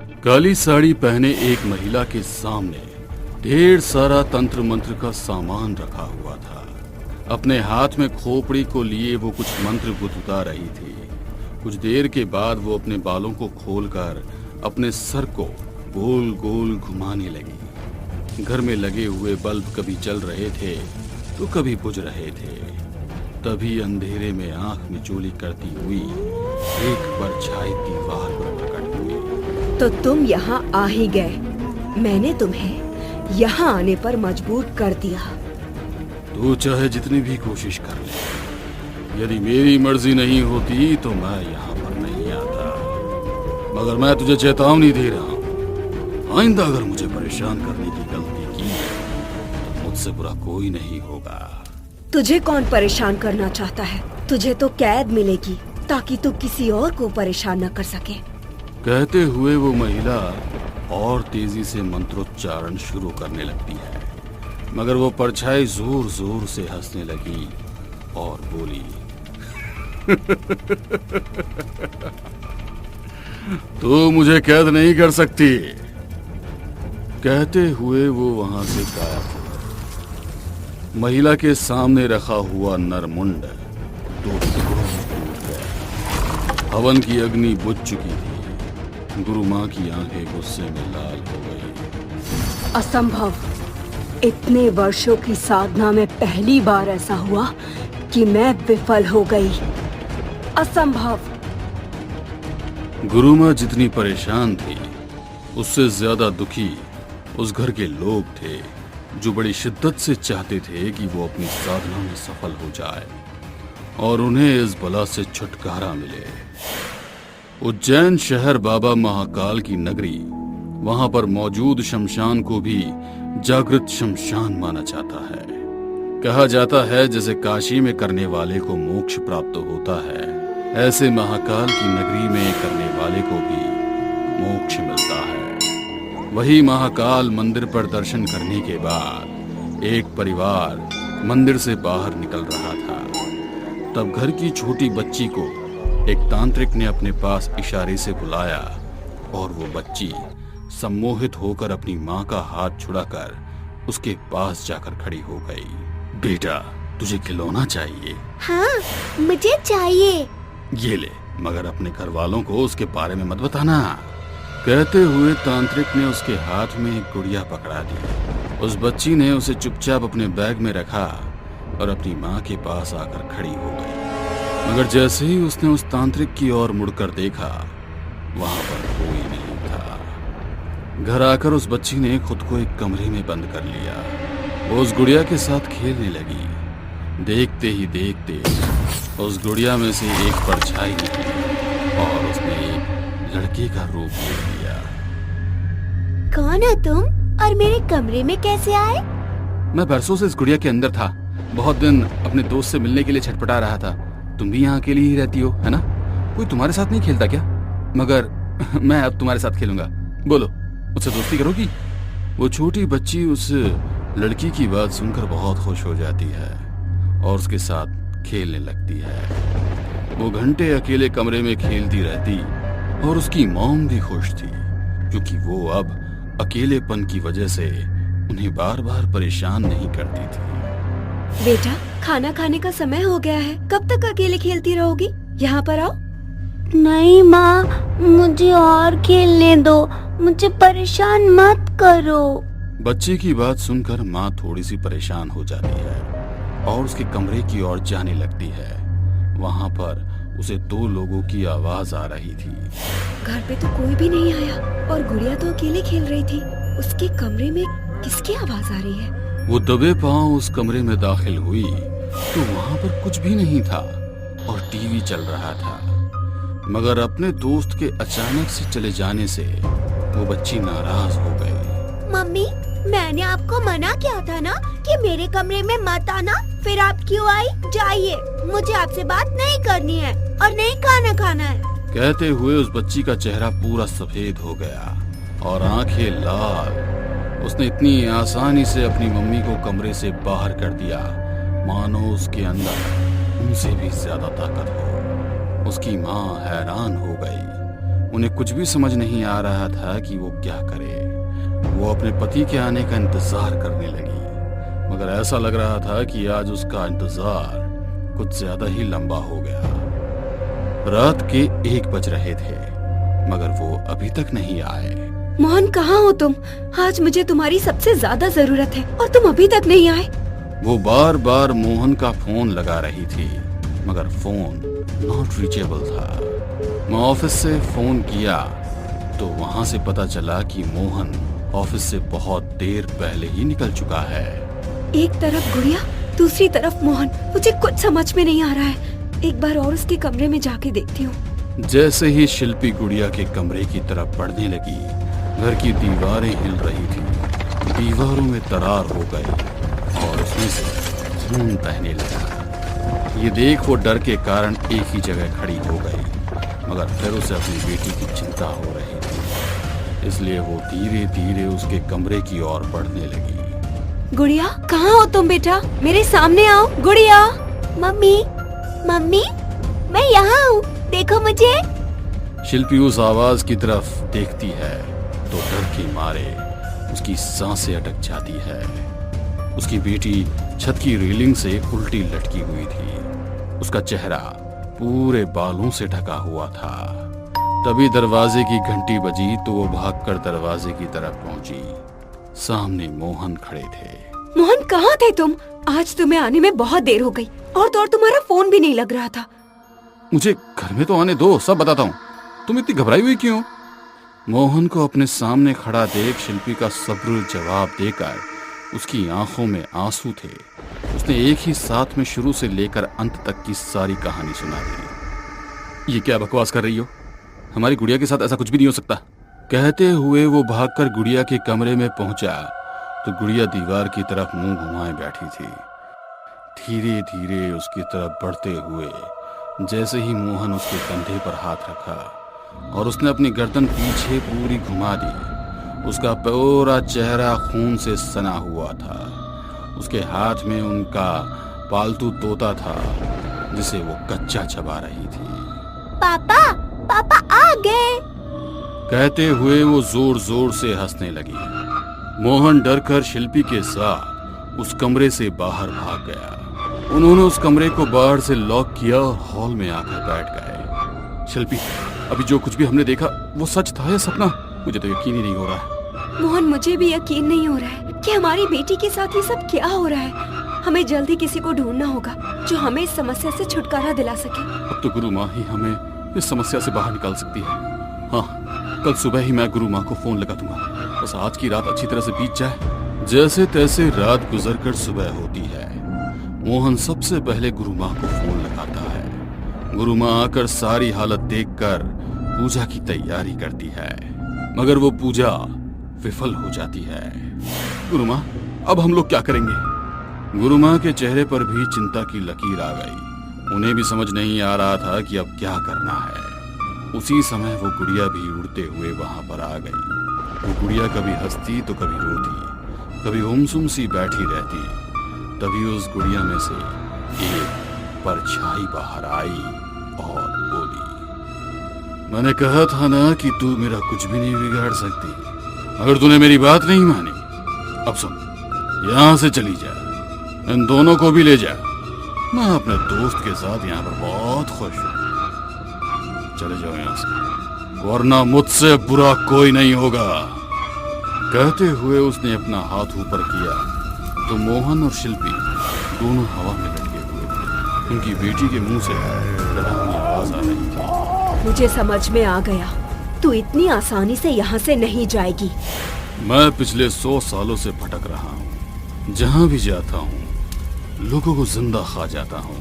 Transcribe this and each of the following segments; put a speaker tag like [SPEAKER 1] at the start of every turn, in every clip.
[SPEAKER 1] काली साड़ी पहने एक महिला के सामने ढेर सारा तंत्र मंत्र का सामान रखा हुआ था। अपने हाथ में खोपड़ी को लिए वो कुछ मंत्र गुदगुदा रही थी। कुछ देर के बाद वो अपने बालों को खोलकर अपने सर को गोल गोल घुमाने लगी। घर में लगे हुए बल्ब कभी जल रहे थे तो कभी बुझ रहे थे। तभी अंधेरे में आंख मिचोली करती हुई एक परछाई दीवार पर प्रकट हुई।
[SPEAKER 2] तो तुम यहाँ आ ही गए। मैंने तुम्हें यहाँ आने पर मजबूर कर दिया।
[SPEAKER 1] तू चाहे जितनी भी कोशिश कर ले, यदि मेरी मर्जी नहीं होती तो मैं यहाँ पर नहीं आता। मगर मैं तुझे चेतावनी दे रहा हूँ, आइंदा अगर मुझे परेशान करने की गलती की तो मुझसे बुरा कोई नहीं होगा।
[SPEAKER 2] तुझे कौन परेशान करना चाहता है? तुझे तो कैद मिलेगी ताकि तू किसी और को परेशान न कर सके।
[SPEAKER 1] कहते हुए वो महिला और तेजी से मंत्रोच्चारण शुरू करने लगती है, मगर वो परछाई जोर जोर से हंसने लगी और बोली, तू मुझे कैद नहीं कर सकती। कहते हुए वो वहां से गायब हो गई। महिला के सामने रखा हुआ नरमुंड दो टुकड़ों में टूट गया। हवन की अग्नि बुझ चुकी थी। गुरु माँ की आंखें गुस्से में लाल हो गई।
[SPEAKER 2] असंभव। इतने वर्षों की साधना में पहली बार ऐसा हुआ कि मैं विफल हो गई। असंभव।
[SPEAKER 1] गुरु माँ जितनी परेशान थी उससे ज्यादा दुखी उस घर के लोग थे, जो बड़ी शिद्दत से चाहते थे कि वो अपनी साधना में सफल हो जाए और उन्हें इस बला से छुटकारा मिले। उज्जैन शहर बाबा महाकाल की नगरी, वहां पर मौजूद शमशान को भी जागृत शमशान माना जाता है। कहा जाता है जैसे काशी में करने वाले को मोक्ष प्राप्त होता है, ऐसे महाकाल की नगरी में करने वाले को भी मोक्ष मिलता है। वही महाकाल मंदिर पर दर्शन करने के बाद एक परिवार मंदिर से बाहर निकल रहा था। तब घर की छोटी बच्ची को एक तांत्रिक ने अपने पास इशारे से बुलाया और वो बच्ची सम्मोहित होकर अपनी माँ का हाथ छुड़ाकर उसके पास जाकर खड़ी हो गई। बेटा, तुझे खिलौना चाहिए?
[SPEAKER 3] हाँ, मुझे चाहिए।
[SPEAKER 1] ये ले, मगर अपने घर वालों को उसके बारे में मत बताना। कहते हुए तांत्रिक ने उसके हाथ में एक गुड़िया पकड़ा दी। उस बच्ची ने उसे चुपचाप अपने बैग में रखा और अपनी माँ के पास आकर खड़ी हो गई। मगर जैसे ही उसने उस तांत्रिक की ओर मुड़कर देखा, वहां पर कोई नहीं था। घर आकर उस बच्ची ने खुद को एक कमरे में बंद कर लिया। वो उस गुड़िया के साथ खेलने लगी। देखते ही देखते उस गुड़िया में से एक परछाई निकली और उसने एक लड़के का रूप ले लिया।
[SPEAKER 3] कौन हो तुम और मेरे कमरे में कैसे आए?
[SPEAKER 1] मैं बरसों से इस गुड़िया के अंदर था। बहुत दिन अपने दोस्त से मिलने के लिए छटपटा रहा था। तुम भी यहाँ अकेली ही रहती हो, है ना? कोई तुम्हारे साथ नहीं खेलता क्या? मगर मैं अब तुम्हारे साथ खेलूंगा। बोलो, मुझसे दोस्ती करोगी? वो छोटी बच्ची उस लड़की की बात सुनकर बहुत खुश हो जाती है और उसके साथ खेलने लगती है। वो घंटे अकेले कमरे में खेलती रहती और उसकी मॉम भी खुश थी, क्योंकि वो अब अकेलेपन की वजह से उन्हें बार बार परेशान नहीं करती थी।
[SPEAKER 2] बेटा, खाना खाने का समय हो गया है। कब तक अकेले खेलती रहोगी? यहाँ पर आओ।
[SPEAKER 3] नहीं माँ, मुझे और खेलने दो, मुझे परेशान मत करो।
[SPEAKER 1] बच्चे की बात सुनकर माँ थोड़ी सी परेशान हो जाती है और उसके कमरे की ओर जाने लगती है। वहाँ पर उसे दो लोगों की आवाज आ रही थी।
[SPEAKER 2] घर पे तो कोई भी नहीं आया और गुड़िया तो अकेले खेल रही थी। उसके कमरे में किसकी आवाज आ रही है?
[SPEAKER 1] वो दबे पांव उस कमरे में दाखिल हुई तो वहाँ पर कुछ भी नहीं था और टीवी चल रहा था। मगर अपने दोस्त के अचानक से चले जाने से वो बच्ची नाराज हो गई।
[SPEAKER 3] मम्मी, मैंने आपको मना किया था ना कि मेरे कमरे में मत आना, फिर आप क्यों आई? जाइए, मुझे आपसे बात नहीं करनी है और नहीं खाना खाना है।
[SPEAKER 1] कहते हुए उस बच्ची का चेहरा पूरा सफेद हो गया और आंखें लाल। उसने इतनी आसानी से अपनी मम्मी को कमरे से बाहर कर दिया, मानो उसके अंदर उनसे भी ज्यादा ताकत हो। उसकी माँ हैरान हो गई। उन्हें कुछ भी समझ नहीं आ रहा था कि वो क्या करे। वो अपने पति के आने का इंतजार करने लगी, मगर ऐसा लग रहा था कि आज उसका इंतजार कुछ ज्यादा ही लंबा हो गया। रात के 1 बज रहे थे, मगर वो अभी तक नहीं आए।
[SPEAKER 2] मोहन, कहाँ हो तुम? आज मुझे तुम्हारी सबसे ज्यादा जरूरत है और तुम अभी तक नहीं आए।
[SPEAKER 1] वो बार बार मोहन का फोन लगा रही थी, मगर फोन नॉट रीचेबल था। मैं ऑफिस से फोन किया तो वहां से पता चला कि मोहन ऑफिस से बहुत देर पहले ही निकल चुका है।
[SPEAKER 2] एक तरफ गुड़िया, दूसरी तरफ मोहन, मुझे कुछ समझ में नहीं आ रहा है। एक बार और उसके कमरे में जाके देखती हूँ।
[SPEAKER 1] जैसे ही शिल्पी गुड़िया के कमरे की तरफ बढ़ने लगी, घर की दीवारें हिल रही थी, दीवारों में दरार हो गई और उसमें से खून बहने लगा। ये देख वो डर के कारण एक ही जगह खड़ी हो गई, मगर फिर उसे अपनी बेटी की चिंता हो रही थी, इसलिए वो धीरे धीरे उसके कमरे की ओर बढ़ने लगी।
[SPEAKER 2] गुड़िया, कहाँ हो तुम बेटा? मेरे सामने आओ। गुड़िया।
[SPEAKER 3] मम्मी, मम्मी, मैं यहाँ हूँ, देखो मुझे।
[SPEAKER 1] शिल्पी उस आवाज की तरफ देखती है तो डर के मारे उसकी सांसें अटक जाती है। उसकी बेटी छत की रेलिंग से उल्टी लटकी हुई थी। उसका चेहरा पूरे बालों से ढका हुआ था। तभी दरवाजे की घंटी बजी तो वो भागकर दरवाजे की तरफ पहुंची। सामने मोहन खड़े थे।
[SPEAKER 2] मोहन, कहाँ थे तुम? आज तुम्हें आने में बहुत देर हो गई और तो और तुम्हारा फोन भी नहीं लग रहा था।
[SPEAKER 1] मुझे घर में तो आने दो, सब बताता हूँ। तुम इतनी घबराई हुई क्यों? मोहन को अपने सामने खड़ा देख शिल्पी का सब्र जवाब देकर उसकी आंखों में आंसू थे। उसने एक ही साथ में शुरू से लेकर अंत तक की सारी कहानी सुना दी। ये क्या बकवास कर रही हो? हमारी गुड़िया के साथ ऐसा कुछ भी नहीं हो सकता। कहते हुए वो भागकर गुड़िया के कमरे में पहुंचा तो गुड़िया दीवार की तरफ मुंह घुमाए बैठी थी। धीरे धीरे उसकी तरफ बढ़ते हुए जैसे ही मोहन उसके कंधे पर हाथ रखा और उसने अपनी गर्दन पीछे पूरी घुमा दी, उसका पूरा चेहरा खून से सना हुआ था। उसके हाथ में उनका पालतू तोता था जिसे वो कच्चा चबा रही थी।
[SPEAKER 3] पापा, पापा आ गए।
[SPEAKER 1] कहते हुए वो जोर जोर से हंसने लगी। मोहन डरकर शिल्पी के साथ उस कमरे से बाहर भाग गया। उन्होंने उस कमरे को बाहर से लॉक किया और हॉल में आकर बैठ गए। शिल्पी, अभी जो कुछ भी हमने देखा वो सच था या सपना? मुझे तो यकीन ही नहीं हो रहा है।
[SPEAKER 2] मोहन, मुझे भी यकीन नहीं हो रहा है कि हमारी बेटी के साथ ये सब क्या हो रहा है। हमें जल्दी किसी को ढूंढना होगा जो हमें इस समस्या से छुटकारा दिला सके।
[SPEAKER 1] अब तो गुरु माँ ही हमें इस समस्या से बाहर निकाल सकती है। हाँ, कल सुबह ही मैं गुरु माँ को फोन लगा दूंगा। बस आज की रात अच्छी तरह से बीत जाए। जैसे तैसे रात गुजरकर सुबह होती है। मोहन सबसे पहले गुरु माँ को फोन लगाता है। गुरु माँ आकर सारी हालत देखकर पूजा की तैयारी करती है, मगर वो पूजा विफल हो जाती है। गुरु माँ, अब हम लोग क्या करेंगे? गुरु माँ के चेहरे पर भी चिंता की लकीर आ गई। उन्हें भी समझ नहीं आ रहा था कि अब क्या करना है। उसी समय वो गुड़िया भी उड़ते हुए वहां पर आ गई। वो गुड़िया कभी हंसती तो कभी रोती, कभी गुमसुम सी बैठी रहती। तभी उस गुड़िया में से एक परछाई बाहर आई और बोली, मैंने कहा था ना कि तू मेरा कुछ भी नहीं बिगाड़ सकती, अगर तूने मेरी बात नहीं मानी। अब सुन, यहाँ से चली जा, इन दोनों को भी ले जा। मैं अपने दोस्त के साथ यहाँ पर बहुत खुश हूँ। चले जाओ यहाँ से, वरना मुझसे बुरा कोई नहीं होगा। कहते हुए उसने अपना हाथ ऊपर किया तो मोहन और शिल्पी दोनों हवा में लटके हुए थे। उनकी बेटी के मुंह से डरावनी आवाज आ रही थी।
[SPEAKER 2] मुझे समझ में आ गया, तू इतनी आसानी से यहाँ से नहीं जाएगी।
[SPEAKER 1] मैं पिछले 100 सालों से भटक रहा हूँ। जहाँ भी जाता हूँ लोगों को जिंदा खा जाता हूँ,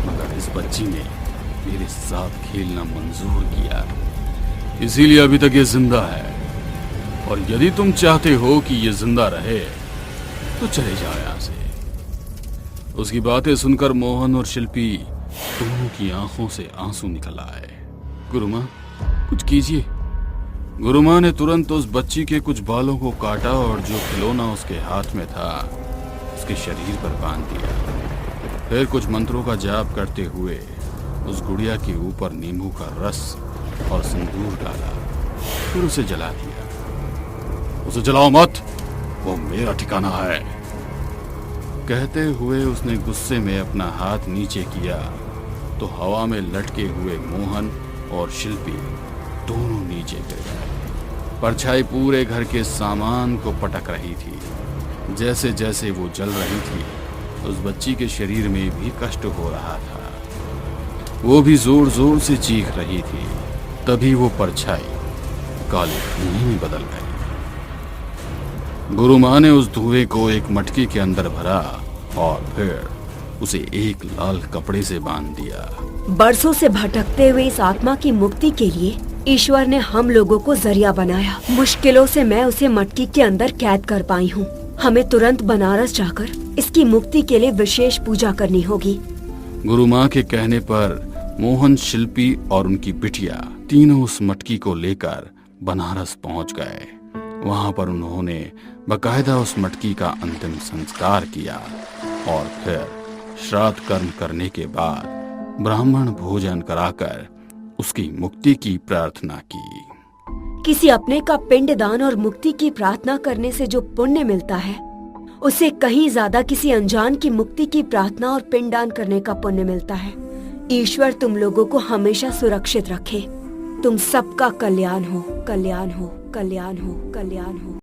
[SPEAKER 1] मगर इस बच्ची ने मेरे साथ खेलना मंजूर किया, इसीलिए अभी तक ये जिंदा है। और यदि तुम चाहते हो कि ये जिंदा रहे तो चले जाओ यहाँ से। उसकी बातें सुनकर मोहन और शिल्पी दोनों की आंखों से आंसू निकल आए। गुरुमाँ, कुछ कीजिए। गुरुमाँ ने तुरंत उस बच्ची के कुछ बालों को काटा और जो खिलौना उसके हाथ में था उसके शरीर पर बांध दिया। फिर कुछ मंत्रों का जाप करते हुए उस गुड़िया के ऊपर नींबू का रस और सिंदूर डाला, फिर उसे जला दिया। उसे जलाओ मत, वो मेरा ठिकाना है। कहते हुए उसने गुस्से में अपना हाथ नीचे किया तो हवा में लटके हुए मोहन और शिल्पी दोनों नीचे गिर गए। परछाई पूरे घर के सामान को पटक रही थी। जैसे जैसे वो जल रही थी, उस बच्ची के शरीर में भी कष्ट हो रहा था। वो भी जोर जोर से चीख रही थी। तभी वो परछाई काले धुएं में बदल गई। गुरु माँ ने उस धुएं को एक मटकी के अंदर भरा और फिर उसे एक लाल कपड़े से बांध दिया।
[SPEAKER 2] बरसों से भटकते हुए इस आत्मा की मुक्ति के लिए ईश्वर ने हम लोगों को जरिया बनाया। मुश्किलों से मैं उसे मटकी के अंदर कैद कर पाई हूँ। हमें तुरंत बनारस जाकर इसकी मुक्ति के लिए विशेष पूजा करनी होगी।
[SPEAKER 1] गुरु माँ के कहने पर मोहन, शिल्पी और उनकी बिटिया तीनों उस मटकी को लेकर बनारस पहुंच गए। वहां पर उन्होंने बकायदा उस मटकी का अंतिम संस्कार किया और फिर श्राद्ध कर्म करने के बाद ब्राह्मण भोजन कराकर उसकी मुक्ति की प्रार्थना की।
[SPEAKER 2] किसी अपने का पिंड दान और मुक्ति की प्रार्थना करने से जो पुण्य मिलता है, उससे कहीं ज्यादा किसी अनजान की मुक्ति की प्रार्थना और पिंड दान करने का पुण्य मिलता है। ईश्वर तुम लोगों को हमेशा सुरक्षित रखे। तुम सबका कल्याण हो, कल्याण हो, कल्याण हो, कल्याण हो।